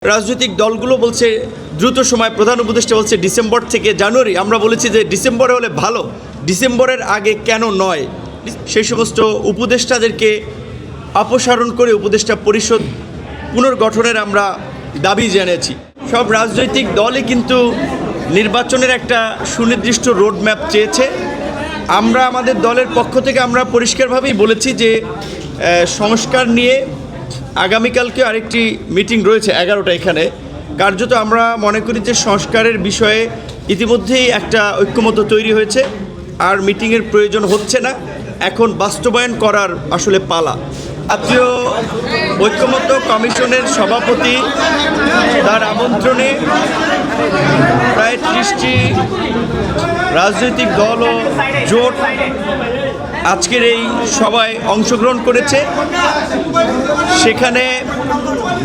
রাজনৈতিক দলগুলো বলছে দ্রুত সময়, প্রধান উপদেষ্টা বলছে ডিসেম্বর থেকে জানুয়ারি। আমরা বলেছি যে ডিসেম্বরে হলে ভালো, ডিসেম্বরের আগে কেন নয়। সেই সমস্ত উপদেষ্টাদেরকে অপসারণ করে উপদেষ্টা পরিষদ পুনর্গঠনের আমরা দাবি জানিয়েছি। সব রাজনৈতিক দলই কিন্তু নির্বাচনের একটা সুনির্দিষ্ট রোডম্যাপ চেয়েছে। আমরা আমাদের দলের পক্ষ থেকে আমরা পরিষ্কারভাবেই বলেছি যে সংস্কার নিয়ে আগামীকালকে আরেকটি মিটিং রয়েছে 11টা। এখানে কার্যত আমরা মনে করি যে সংস্কারের বিষয়ে ইতিমধ্যেই একটা ঐক্যমত তৈরি হয়েছে, আর মিটিংয়ের প্রয়োজন হচ্ছে না, এখন বাস্তবায়ন করার আসলে পালা। জাতীয় ঐক্যমত্য কমিশনের সভাপতি তার আমন্ত্রণে প্রায় 30টি রাজনৈতিক দল ও জোট আজকের এই সভায় অংশগ্রহণ করেছে। সেখানে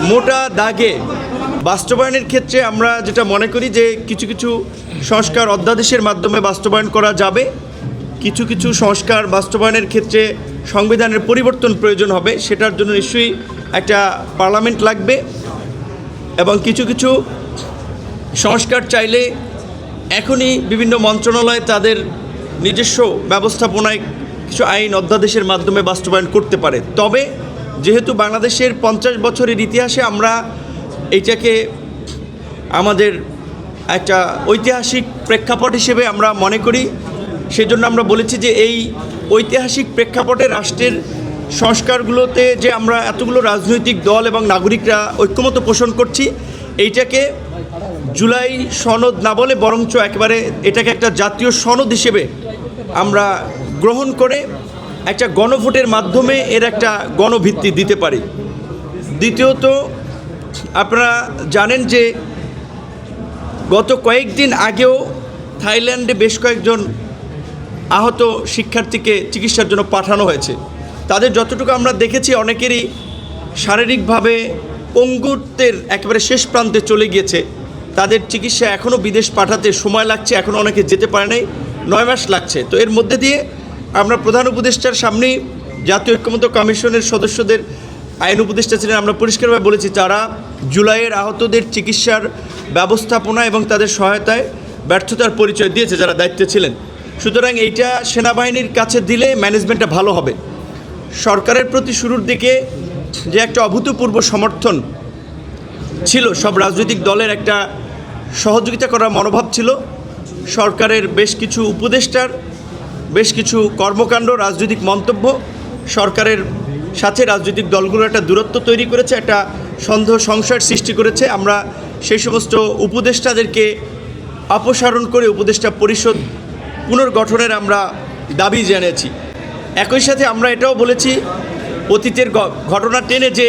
মোটা দাগে বাস্তবায়নের ক্ষেত্রে আমরা যেটা মনে করি যে কিছু কিছু সংস্কার অধ্যাদেশের মাধ্যমে বাস্তবায়ন করা যাবে, কিছু কিছু সংস্কার বাস্তবায়নের ক্ষেত্রে সংবিধানের পরিবর্তন প্রয়োজন হবে, সেটার জন্য নিশ্চয়ই একটা পার্লামেন্ট লাগবে, এবং কিছু কিছু সংস্কার চাইলে এখনই বিভিন্ন মন্ত্রণালয় তাদের নিজস্ব ব্যবস্থাপনায় কিছু আইন অধ্যাদেশের মাধ্যমে বাস্তবায়ন করতে পারে। তবে যেহেতু বাংলাদেশের 50 বছরের ইতিহাসে আমরা এইটাকে আমাদের একটা ঐতিহাসিক প্রেক্ষাপট হিসেবে আমরা মনে করি, সেজন্য আমরা বলেছি যে এই ঐতিহাসিক প্রেক্ষাপটে রাষ্ট্রের সংস্কারগুলোতে যে আমরা এতগুলো রাজনৈতিক দল এবং নাগরিকরা ঐক্যমত পোষণ করছি, এইটাকে জুলাই সনদ না বলে বরঞ্চ একেবারে এটাকে একটা জাতীয় সনদ হিসেবে আমরা গ্রহণ করে একটা গণভোটের মাধ্যমে এর একটা গণভিত্তি দিতে পারি। দ্বিতীয়ত, আপনারা জানেন যে গত কয়েকদিন আগেও থাইল্যান্ডে বেশ কয়েকজন আহত শিক্ষার্থীকে চিকিৎসার জন্য পাঠানো হয়েছে। তাদের যতটুকু আমরা দেখেছি অনেকেরই শারীরিকভাবে পঙ্গুত্বের একেবারে শেষ প্রান্তে চলে গিয়েছে। তাদের চিকিৎসা এখনও বিদেশ পাঠাতে সময় লাগছে, এখনও অনেকে যেতে পারে নাই, 9 মাস লাগছে। তো এর মধ্যে দিয়ে আমরা প্রধান উপদেষ্টার সামনেই জাতীয় ঐক্যমত্য কমিশনের সদস্যদের, আইন উপদেষ্টা ছিলেন, আমরা পরিষ্কারভাবে বলেছি তারা জুলাইয়ের আহতদের চিকিৎসার ব্যবস্থাপনা এবং তাদের সহায়তায় ব্যর্থতার পরিচয় দিয়েছে যারা দায়িত্বে ছিলেন। সুতরাং এইটা সেনাবাহিনীর কাছে দিলে ম্যানেজমেন্টটা ভালো হবে। সরকারের প্রতি শুরুর দিকে যে একটা অভূতপূর্ব সমর্থন ছিল, সব রাজনৈতিক দলের একটা সহযোগিতা করার মনোভাব ছিল, সরকারের বেশ কিছু উপদেষ্টার বেশ কিছু কর্মকাণ্ড, রাজনৈতিক মন্তব্য সরকারের সাথে রাজনৈতিক দলগুলোর একটা দূরত্ব তৈরি করেছে, একটা সন্দেহ সংশয়ের সৃষ্টি করেছে। আমরা সেই সমস্ত উপদেষ্টাদেরকে অপসারণ করে উপদেষ্টা পরিষদ পুনর্গঠনের আমরা দাবি জানিয়েছি। একই সাথে আমরা এটাও বলেছি অতীতের ঘটনা টেনে, যে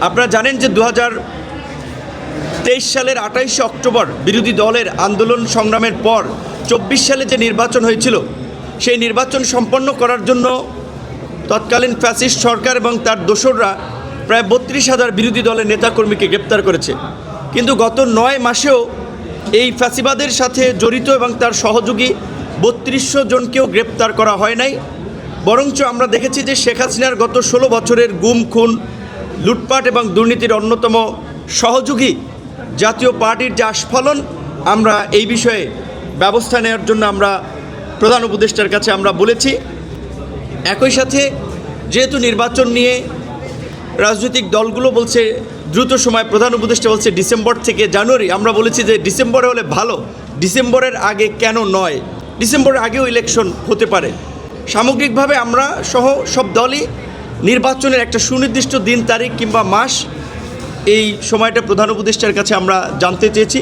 আপনারা জানেন যে 2023 সালের 28শে অক্টোবর বিরোধী দলের আন্দোলন সংগ্রামের পর 24 সালে যে নির্বাচন হয়েছিল, সেই নির্বাচন সম্পন্ন করার জন্য তৎকালীন ফ্যাসিস্ট সরকার এবং তার দোসররা প্রায় 32,000 বিরোধী দলের নেতাকর্মীকে গ্রেপ্তার করেছে। কিন্তু গত 9 মাসেও এই ফ্যাসিবাদের সাথে জড়িত এবং তার সহযোগী 3200 জনকেও গ্রেপ্তার করা হয় নাই। বরঞ্চ আমরা দেখেছি যে শেখ হাসিনার গত 16 বছরের গুম, খুন, লুটপাট এবং দুর্নীতির অন্যতম সহযোগী জাতীয় পার্টির যে আস্ফালন, আমরা এই বিষয়ে ব্যবস্থা নেওয়ার জন্য আমরা প্রধান উপদেষ্টার কাছে আমরা বলেছি। একই সাথে যেহেতু নির্বাচন নিয়ে রাজনৈতিক দলগুলো বলছে দ্রুত সময়, প্রধান উপদেষ্টা বলছে ডিসেম্বর থেকে জানুয়ারি। আমরা বলেছি যে ডিসেম্বরে হলে ভালো, ডিসেম্বরের আগে কেন নয়, ডিসেম্বরের আগেও ইলেকশন হতে পারে। সামগ্রিকভাবে আমরা সহ সব দলই নির্বাচনের একটা সুনির্দিষ্ট দিন, তারিখ কিংবা মাস, এই সময়টা প্রধান উপদেষ্টার কাছে আমরা জানতে চেয়েছি।